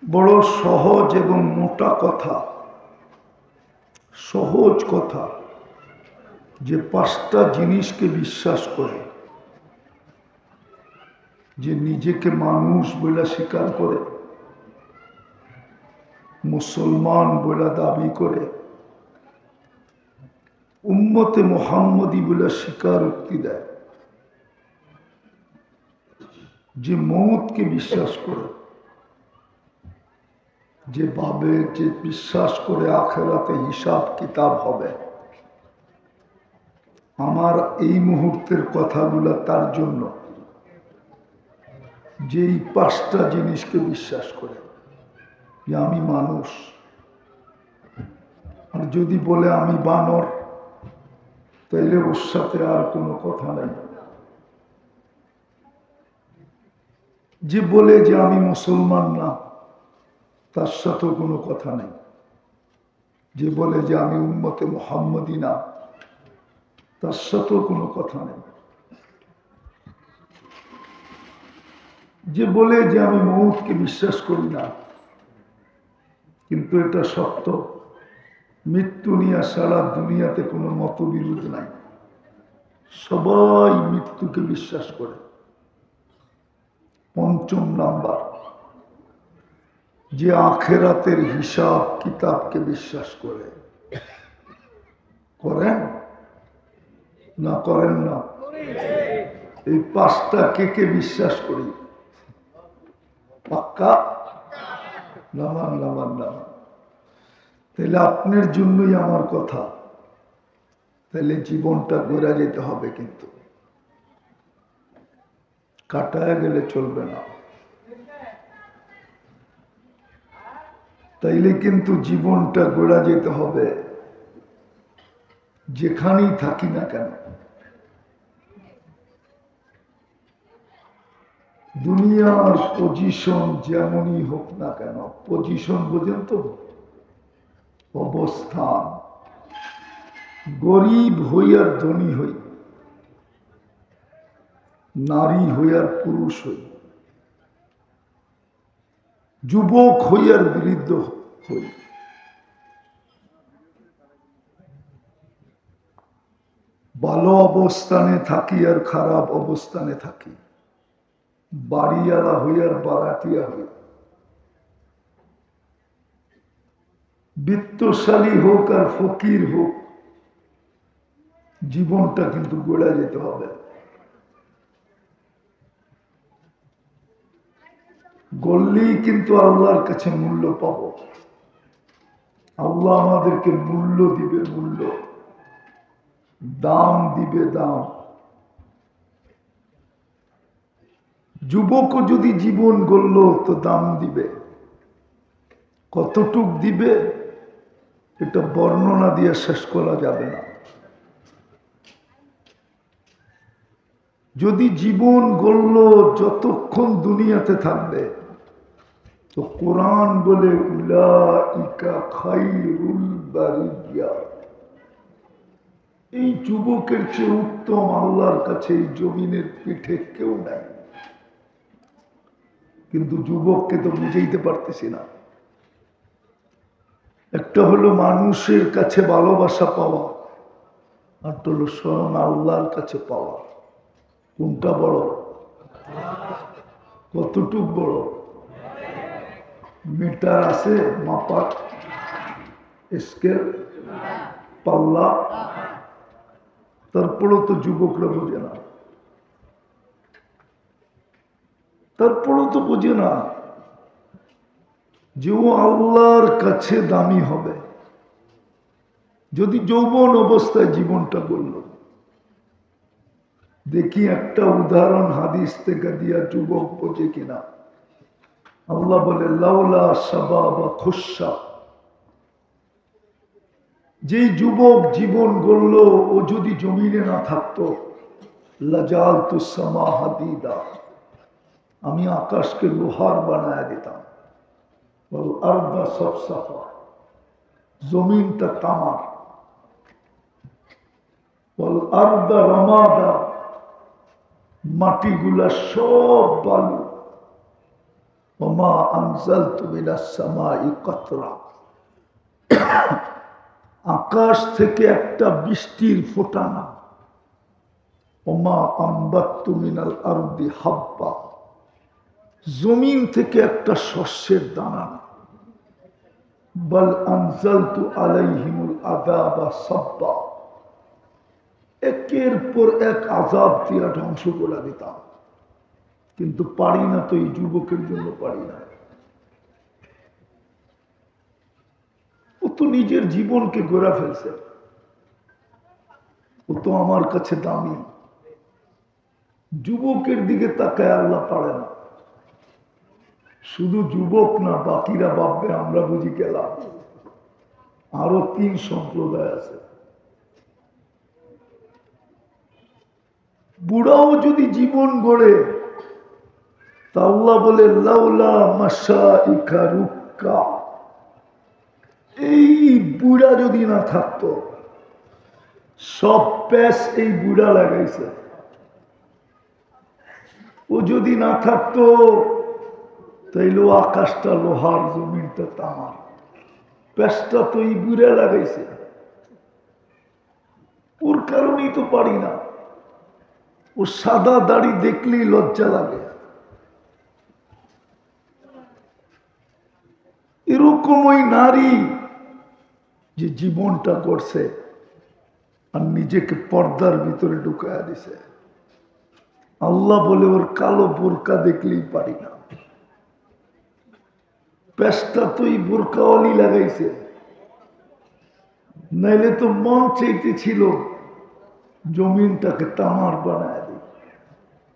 বড় সহজ এবং মোটা কথা, সহজ কথা যে 5টা জিনিসকে বিশ্বাস করে, যে নিজেকে মানুষ বলে স্বীকার করে, মুসলমান বলে দাবি করে, উম্মতে মুহাম্মদী বলে স্বীকারোক্তি দেয়, যে মৌতকে বিশ্বাস করে, যে ভাবে, যে বিশ্বাস করে আখিরাতে হিসাব কিতাব হবে। আমার এই মুহূর্তের কথাগুলো তার জন্য, যে এই 5টা জিনিসকে বিশ্বাস করে যে আমি মানুষ। আর যদি বলে আমি বানর, তাইলে ওর সাথে আর কোনো কথা নেই। যে বলে যে আমি মুসলমান না, তার সাথেও কোনো কথা নেই। যে বলে যে আমি উম্মতে মুহাম্মদী না, তার সাথেও কোনো কথা নেই। যে বলে যে আমি মৌতকে বিশ্বাস করি না, কিন্তু এটা সত্য, মৃত্যু নিয়ে সারা দুনিয়াতে কোনো মতবিরোধ নাই, সবাই মৃত্যুকে বিশ্বাস করে। 5ম নাম্বার, যে আখেরাতের হিসাব কিতাবকে বিশ্বাস করে। করেন না করেন না? এই 5টা কে কে বিশ্বাস করি? পাক্কা? নামান নামান নামান। তাহলে আপনার জন্যই আমার কথা, তাহলে জীবনটা গড়া যেতে হবে, কিন্তু কাটায় গেলে চলবে না। তাইলে কিন্তু জীবনটা গড়া যেতে হবে, যেখানেই থাকি না কেন। দুনিয়ার পজিশন যেমনই হোক না কেন, পজিশন বোঝেন তো, অবস্থান। গরিব হইয়ার ধনী হই, নারী হইয়ার পুরুষ হই, যুবক হইয়ার বৃদ্ধ হই, ভালো অবস্থানে থাকি আর খারাপ অবস্থানে থাকি, বাড়িওয়ালা হইয়ার বারাটিয়া হই, বিত্তশালী হোক আর ফকির হোক, জীবনটা কিন্তু গড়া যেতে হবে। গড়লেই কিন্তু আল্লাহর কাছে মূল্য পাব। আল্লাহ আমাদেরকে মূল্য দিবে, মূল্য, দাম দিবে, দাম। যুবকও যদি জীবন গড়ল তো দাম দিবে। কতটুক দিবে এটা বর্ণনা দিয়ে শেষ করা যাবে না। যদি জীবন গড়ল যতক্ষণ দুনিয়াতে থাকবে, তো কোরআন বলে উলাইকা খায়রুল বারিয়া, এই যুবকের চেয়ে উত্তম আল্লাহর কাছে এই জমিনের পিঠে কেউ নাই। কিন্তু যুবককে তো বুঝাইতে পারতেছি না। একটা হলো মানুষের কাছে ভালোবাসা পাওয়া, আর তো হলো স্বয়ং আল্লাহর কাছে পাওয়া। কোনটা বড়? কতটুক বড়? মিটার আছে মাপার, স্কেল, পাল্লা? তারপরেও তো যুবকরা বোঝে না, তারপরেও তো বোঝে না যে ও আল্লাহর কাছে দামি হবে যদি যৌবন অবস্থায় জীবনটা বলল। দেখি একটা উদাহরণ হাদিস থেকে দিয়া যুবক বোঝে কিনা। আল্লাহ বলে লাউলা শাবাবা খুশা, যেই যুবক জীবন গড়ল ও যদি জমিনে না থাকতো, লাজালতু সামা হাদিদা, আমি আকাশকে লোহার বানায় দিতাম, ওয়াল আরদা সাফসাফা, জমিনটা তামার, ওয়াল আরদা রামাদা, মাটিগুলা সব বালু, ওমা আনজালতু মিনাস সামাই কাতরা, আকাশ থেকে একটা বৃষ্টির ফোঁটা না। ওমা আম্বাত্তু মিনাল আরদি হাব্বা, জমিন থেকে একটা শস্যের দানা না। বাল আনজালতু আলাইহিমুল আযাবা সাব্বা, একের পর এক আযাব দিয়া ধ্বংস করে দিতাম, কিন্তু পারি না তো, এই যুবকের জন্য পারি না। ও তো নিজের জীবনকে গড়া ফেলছে, ও তো আমার কাছে দামি। যুবকের দিকে তাকায় আল্লাহ পারে না। শুধু যুবক না, বাকিরা ভাববে আমরা বুঝি গেলাম। আরো 3 সম্প্রদায় আছে। বুড়াও যদি জীবন গড়ে, তা আল্লাহ বলে লাউলা মাশাইকা রুক্কা, এই বুড়া যদি না থাকতো, সব প্যাস এই বুড়া লাগাইছে, ও যদি না থাকতো তাইলে আকাশটা লোহার, জমিনটা তামার। প্যাসটা তো এই বুড়া লাগাইছে, ওর কারণেই তো পারি না। ও সাদা দাড়ি দেখলেই লজ্জা লাগে। এরকম ওই নারী যে জীবনটা করছে আর নিজেকে পর্দার ভিতরে ঢুকায়া দিছে, আল্লাহ বলে ওর কালো বোরকা দেখলেই পারি না। প্যাসটা তো এই বোরকাওয়ালি লাগাইছে, নাইলে তো মন চাইতেছিল জমিনটাকে তামার বানায় দিই,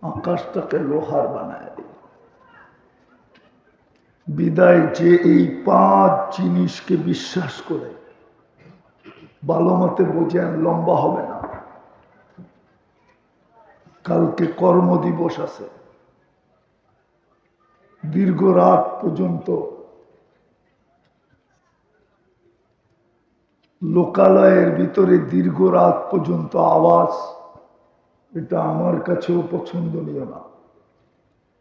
আকাশটাকে লোহার বানায় দিই। বিদায় যে এই 5 জিনিসকে বিশ্বাস করে, ভালো মতে বোঝেন, লম্বা হবে না। কালকে কর্মদিবস আছে, দীর্ঘ রাত পর্যন্ত লোকালয়ের ভিতরে দীর্ঘ রাত পর্যন্ত আওয়াজ, এটা আমার কাছেও পছন্দনীয় না,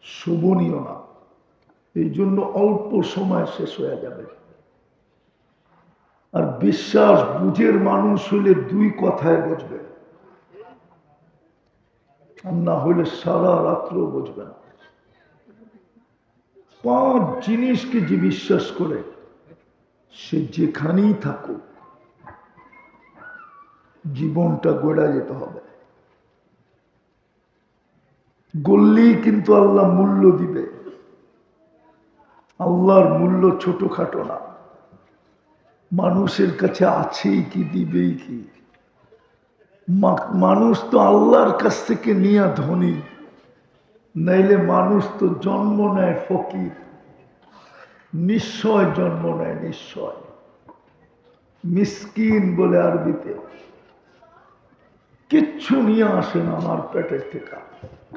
শোভনীয় না। এই জন্য অল্প সময় শেষ হয়ে যাবে। আর বিশ্বাস বুঝের মানুষ হলে 2 কথায় বুঝবে, আর না হলে সারা রাত্র বুঝবে না। 5 জিনিসকে যে বিশ্বাস করে, সে যেখানেই থাকুক জীবনটা গড়া যেতে হবে। গড়লেই কিন্তু আল্লাহ মূল্য দিবে। আল্লাহর মূল্য ছোটখাটো না। মানুষের কাছে আছেই কি, দিবেই কি। মানুষ তো আল্লাহর কাছ থেকে নিয়ে ধনী, নাইলে মানুষ তো জন্ম নেয় ফকির, নিশ্চয় জন্ম নেয়, নিশ্চয়। মিসকিন বলে আরবিতে। কিচ্ছু নিয়ে আসে না আমার পেটের থেকে,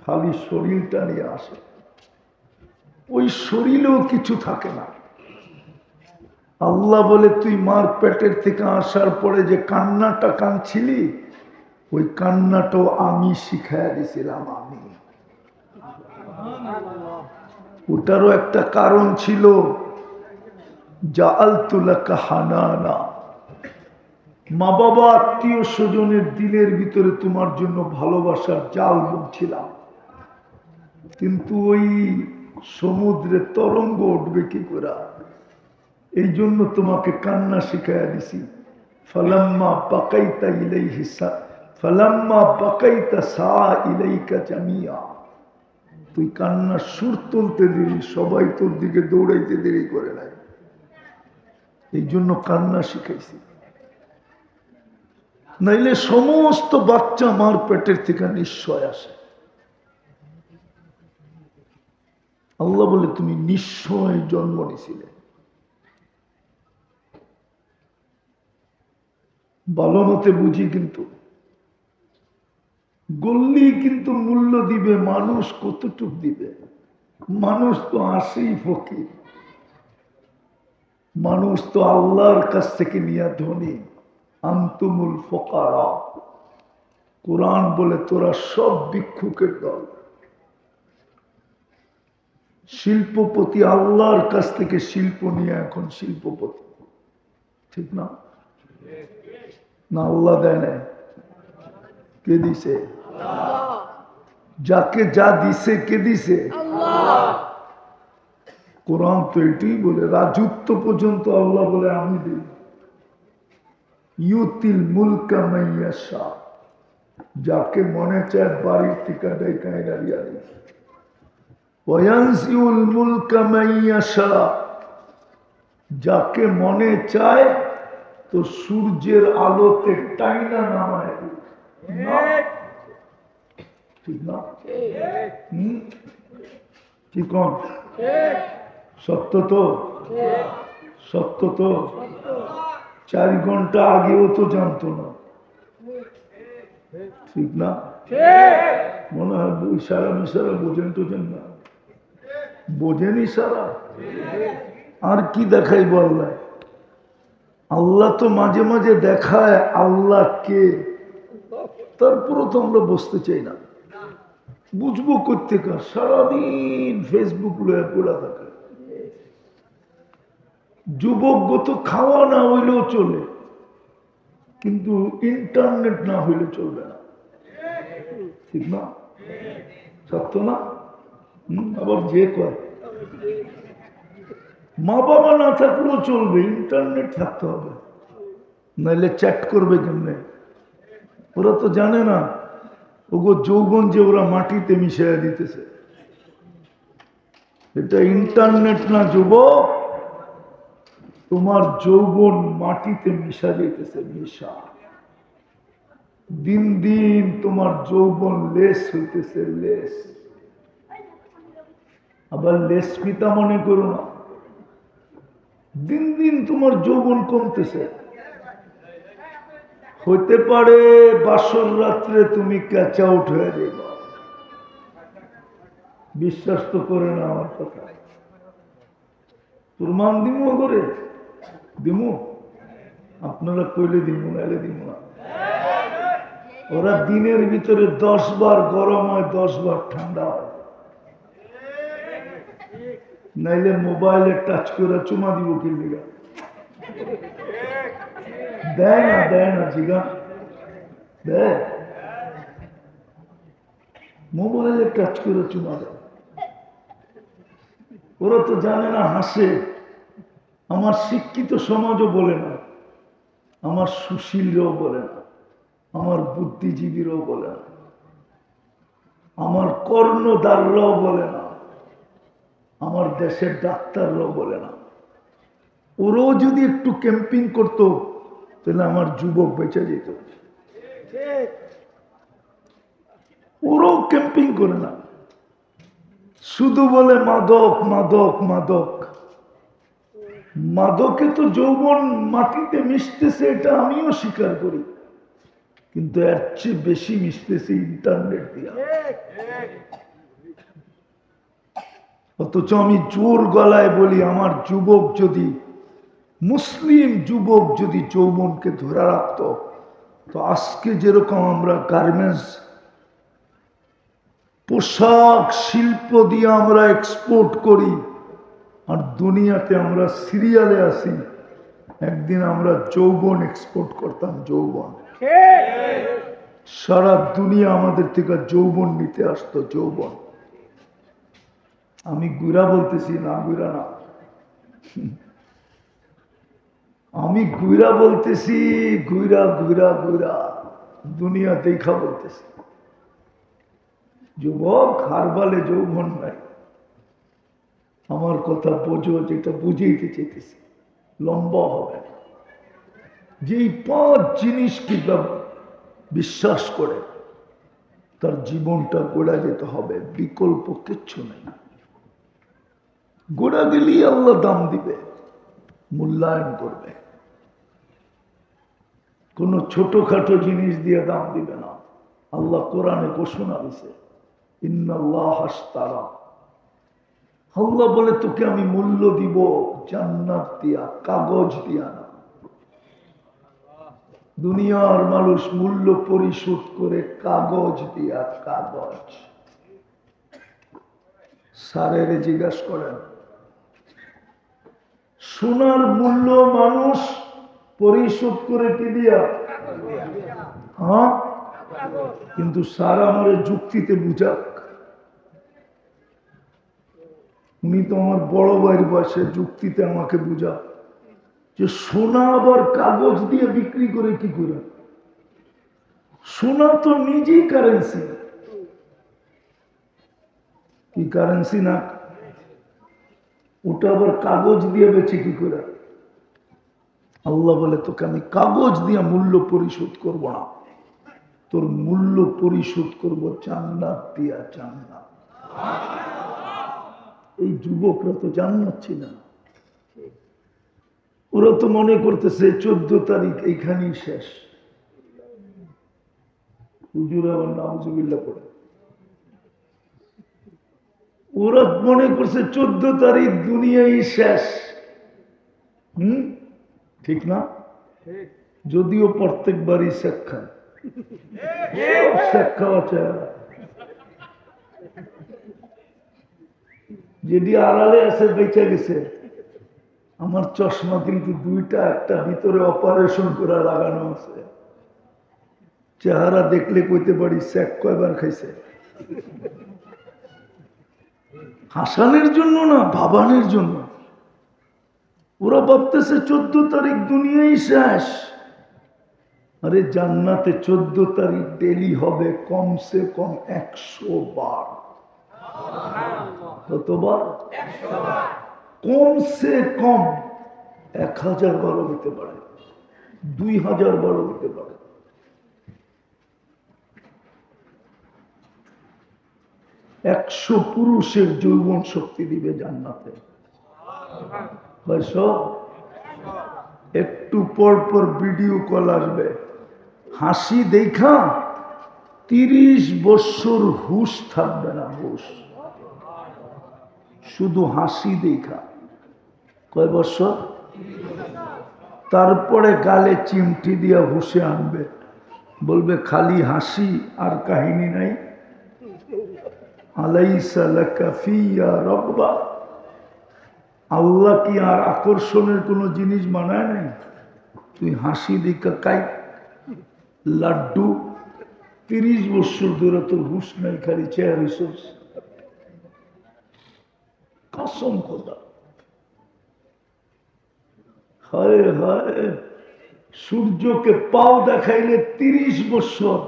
খালি শরীরটা নিয়ে আসে। ওই শরীরেও কিছু থাকে না। আল্লাহ বলে তুই মার পেটের থেকে আসার পরে যে কান্নাটা কাঁদছিলি, ওই কান্নাটাও আমি শিখাইয়া দিছিলাম। আমি, ওটারও একটা কারণ ছিল, জাআলতু লাকা হানানা, মা বাবা আত্মীয় স্বজনের দিলের ভিতরে তোমার জন্য ভালোবাসার জাল বুনছিলাম। কিন্তু ওই সমুদ্রে তরঙ্গ উঠবে কি করে, এই জন্য তোমাকে কান্না শিখাইয়া দিছি। ফালাম্মা বাকাইতা ইলাইহি ফালাম্মা বাকাইতা সা ইলাইকা জামিয়া, তুই কান্নার সুর তুলতে দেরি, সবাই তোর দিকে দৌড়াইতে দেরি করে নাই, এই জন্য কান্না শিখাইছি। নাইলে সমস্ত বাচ্চা মার পেটের থেকে নিশ্চয় আসে। আল্লাহ বলে তুমি নিশ্চয় জন্ম নিছিলে। ভালো মতে বুঝি, কিন্তু গল্লি কিন্তু মূল্য দিবে মানুষ কতটুক দিবে। মানুষ তো আসেই ফকির, মানুষ তো আল্লাহর কাছ থেকে নিয়ে ধনী। আনতুমুল ফুকারা, কোরআন বলে তোরা সব ভিক্ষুকের দল। শিল্পপতি আল্লাহর কাছ থেকে শিল্প নিয়ে এখন শিল্পপতি, ঠিক না? না আল্লাহ দেয় না? কে দিছে? যাকে যা দিছে কে দিছে? কোরআন তো এটাই বলে, রাজত্ব পর্যন্ত আল্লাহ বলে আমি দিই। ইউতিল মুলকা মাইয়াশা, যাকে মনে চায় বাড়ির থেকে ডাইকায় দাঁড়িয়ে দিই। ওয়ায়ানসিউল মুলকা মাইয়াশা, যাকে মনে চায় তো সূর্যের আলোতে টাইনা নামায় দিই। ঠিক না? কি কোন সত্য তো? সত্য তো? 4 ঘন্টা আগেও তো জানতো না, ঠিক না? মনে হয় ইশারা মিশারা বোঝেন টোঝেন না, বোঝেন ইশারা। আর কি দেখাই বললাই? আল্লাহ তো মাঝে মাঝে দেখায় আল্লাহ কে, তারপরও তো আমরা বসতে চাই না। বুঝবো কোত্থেকার? সারাদিন ফেসবুক লয়ে পড়া থাকে। যুবক তো খাওয়া না হইলেও চলে, কিন্তু ইন্টারনেট না হইলে চলবে না, ঠিক না? সত্য না? আবার যে কয় মা বাবা না থাকলেও চলবে, ইন্টারনেট থাকতে হবে, নাইলে চ্যাট করবে কেমনে? ওরা তো জানে না ওগো যৌবন যে ওরা মাটিতে মিশিয়ে দিতেছে। এটা ইন্টারনেট না যুবক, তোমার যৌবন মাটিতে মিশা যেতেছে, মিশা। দিন দিন তোমার যৌবন লেস হইতেছে, লেস। আবার লেস পিতা মনে করো না, দিন দিন তোমার যৌবন কমতেছে। হইতে পারে বাসর রাত্রে তুমি ক্যাচ আউট হয়ে যাবে। বিশ্বাস তো করে না আমার কথা। প্রমাণ দিমু করে দিমু, আপনারা কইলে দিমু, নাইলে দিমু না। ওরা দিনের ভিতরে 10 বার গরম হয়, 10 বার ঠান্ডা হয়। নাইলে মোবাইলে টাচ করে চুমা দিব কি লিগা? দেয় না, দেয় না জিগা, দেয়? মোবাইলে টাচ করে চুমা দেয়। ওরা তো জানে না, হাসে। আমার শিক্ষিত সমাজও বলে না, আমার সুশীলরাও বলে না, আমার বুদ্ধিজীবীরাও বলে না, আমার কর্ণধাররাও বলে না, আমার দেশের ডাক্তাররাও বলে না। ওরাও যদি একটু ক্যাম্পিং করতো তাহলে আমার যুবক বেঁচে যেত। ওরাও ক্যাম্পিং করে না, শুধু বলে মাদক মাদক মাদক। মাদকে তো যৌবন মাটিতে মিশতেছে, এটা আমিও স্বীকার করি, কিন্তু এর চেয়ে বেশি মিশতেছে ইন্টারনেট দিয়া। অথচ আমি জোর গলায় বলি, আমার যুবক যদি, মুসলিম যুবক যদি যৌবনকে ধরে রাখত, তো আজকে যেরকম আমরা গার্মেন্টস পোশাক শিল্প দিয়ে আমরা এক্সপোর্ট করি, আর দুনিয়াতে আমরা সিরিয়ালে আছি, একদিন আমরা যৌবন এক্সপোর্ট করতাম। যৌবন, সারা দুনিয়া আমাদের থেকে যৌবন নিতে আসতো, যৌবন। আমি গুড়া বলতেছি না, গুড়া না, আমি গুইরা বলতেছি, গুইরা গুইরা গুইরা দুনিয়া দেখা বলতেছি। যুবক, হারবালে যৌবন নাই। আমার কথা বোঝো, যেটা বুঝাইতে চেয়েছি, লম্বা হবে না। যেই 5 জিনিসকে বিশ্বাস করে তার জীবনটা গোড়া যেতে হবে, বিকল্প কিচ্ছু নেই। গোড়া গেলেই আল্লাহ দাম দিবে, মূল্যায়ন করবে। কোন ছোটখাটো জিনিস দিয়ে দাম দিবে না। আল্লাহ কোরআনে ঘোষণা দিছে, ইন্নাল্লাহ আশতারা, আল্লাহ বলে তোকে আমি মূল্য দিব জান্নাত দিয়া, কাগজ দিয়া না। দুনিয়ার মানুষ মূল্য পরিশোধ করে কাগজ দিয়া, কাগজ। স্যারের জিজ্ঞাসা করেন, সোনার মূল্য মানুষ পরিশোধ করে কি দিয়া? হ্যাঁ, কিন্তু স্যার আমার যুক্তিতে বুঝাক। উনি তো আমার বড় ভাইয়ের বয়সে, যুক্তিতে আমাকে বুঝাক যে সোনা আবার কাগজ দিয়ে বিক্রি করে কি করে? সোনা তো নিজেই কারেন্সি। কি কারেন্সি না? ওটা আবার কাগজ দিয়ে বেচে কি করে? আল্লাহ বলে, তোকে আমি কাগজ দিয়ে মূল্য পরিশোধ করব না, তোর মূল্য পরিশোধ করব জান্নাত দিয়া। জান্নাত। এই যুবকরা তো জান্নাচ্ছি না, ওরা তো মনে করতেছে 14 তারিখ এইখানেই শেষ। হুজুর আবার নাউজুবিল্লাহ পড়ে, ওরা মনে করছে 14 তারিখ দুনিয়াই শেষ। ঠিক না? যদিও প্রত্যেকবারই শেখ খায়, শেখ খাওয়া চেহারা। যেটি আড়ালে আছে বেঁচে গেছে। আমার চশমা কিন্তু দুইটা, একটা ভিতরে অপারেশন করে লাগানো আছে। চেহারা দেখলে কইতে পারি শেখ কয়বার খাইছে। হাসানের জন্য না, ভাবানের জন্য। ওরা ভাবতেছে 14 তারিখ দুনিয়াই শেষ। আরে জান্নাতে 14 তারিখ ডেলি হবে কমসে কম 100 বার। কতবার? কমসে কম 1000 বারও হতে পারে, 2000 বারও হতে পারে। একশো পুরুষের যৌবন শক্তি দিবে জান্নাতে। একটু পর পর ভিডিও কল আসবে, হাসি দেখা 30 বছর হুশ থাকবে না। হুশ শুধু হাসি দেখা। কয় বছর? তারপরে গালে চিমটি দিয়া হুশে আনবে, বলবে খালি হাসি আর কাহিনী নাই। আলাইসা লাকা ফিয়া রাব্বা, আল্লাহ কি আর আকর্ষণের কোন জিনিস বানায় নাই? তুই হাসি দেখা কাই লাড্ডু। 30 বছর ধরে তোর হুশ নাই, খালি চেয়ার রিসোর্স। কসম খোদা। হায় হায়, সূর্যকে পাও দেখাইলে 30 বছর,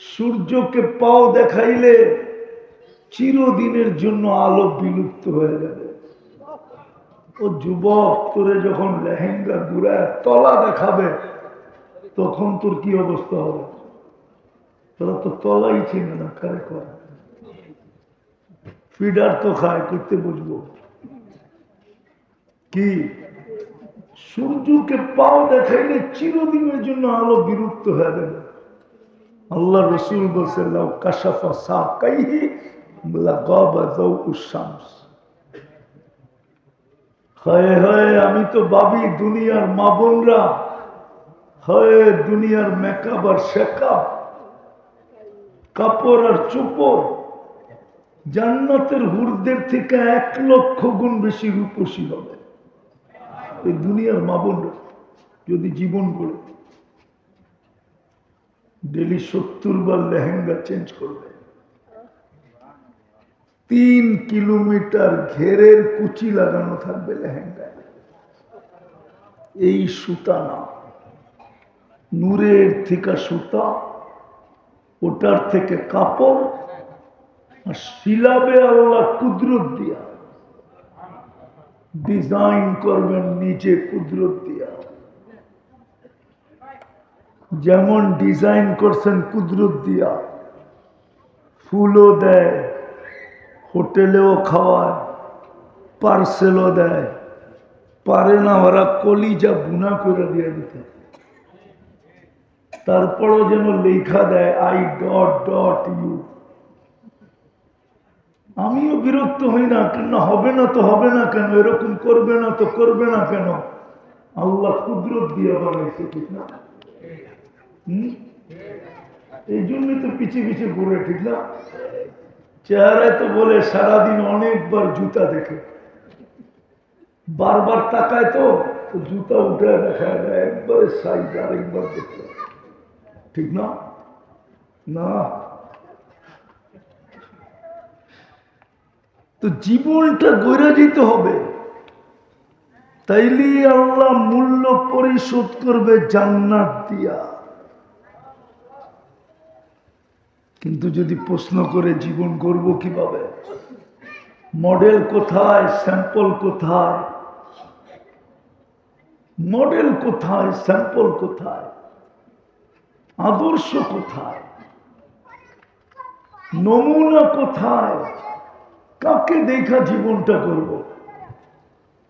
সূর্যকে পাও দেখাইলে চিরদিনের জন্য আলো বিলুপ্ত হয়ে যাবে। ও যুবক, তোরে যখন লেহেঙ্গা ঘুরায় তলা দেখাবে, তখন তোর কি অবস্থা হবে? তোরা তো তলাই চিনে না, কারে করে ফিডার তো খায়, করতে বুঝবো কি? সূর্যকে পাও দেখাইলে চিরদিনের জন্য আলো বিলুপ্ত হয়ে যাবে। আল্লাহ রসুল বলছে, লাউ কাশাফা সাকাইহি লাগাবা যাউউশ শামস। হায় হায়, আমি তো ভাবি দুনিয়ার মা বোনরা, হায় দুনিয়ার মেকআপ আর শেকআপ, কাপড় আর চোপড় জান্নাতের হুরদের থেকে 1 লক্ষ গুণ বেশি রূপসী হবে। এই দুনিয়ার মা বোনরা যদি জীবন গড়ে ডেলি 70 বার লেহেঙ্গা চেঞ্জ করবে, 3 কিলোমিটার ঘেরের কুচি লাগানো থাকবে লেহেঙ্গায়। এই সুতা না, নূরের থেকে সুতা, ওটার থেকে কাপড়, আর শিলাবে আল্লাহ কুদরত দিয়া ডিজাইন করবেন নিজে কুদরত দিয়া। যেমন ডিজাইন করছেন কুদরত দিয়া, ফুলও দেয়, হোটেলেও খাওয়ায়, পার্সেলও দেয়। পারে না ওরা কলিজা বুনা করে দিয়ে দিতে, তারপরও যেন লেখা দেয় I.U। আমিও বিরক্ত হই না, কেন হবে না তো হবে না কেন, এরকম করবে না তো করবে না কেন? আল্লাহ কুদরত দিয়ে বানাইছে, ঠিক না? এই জন্যই তো পিছিয়ে পিছিয়ে ঘুরে, ঠিক না? চেহারায় তো বলে সারাদিন অনেকবার জুতা দেখে, বারবার তাকায় তো জুতা উঠে দেখায় না, একবারে সাইজ আরেকবার দেখে, ঠিক না? না, তো জীবনটা গড়ে দিতে হবে, তাইলে আল্লাহ মূল্য পরিশোধ করবে জান্নাত দিয়া। কিন্তু যদি প্রশ্ন করে জীবন গড়ব কিভাবে, মডেল কোথায়, স্যাম্পল কোথায়, মডেল কোথায়, স্যাম্পল কোথায়, আদর্শ কোথায়, নমুনা কোথায়, কাকে দেখা জীবনটা করব?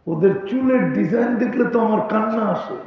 ওদের চুলের ডিজাইন দেখলে তো আমার কান্না আসে।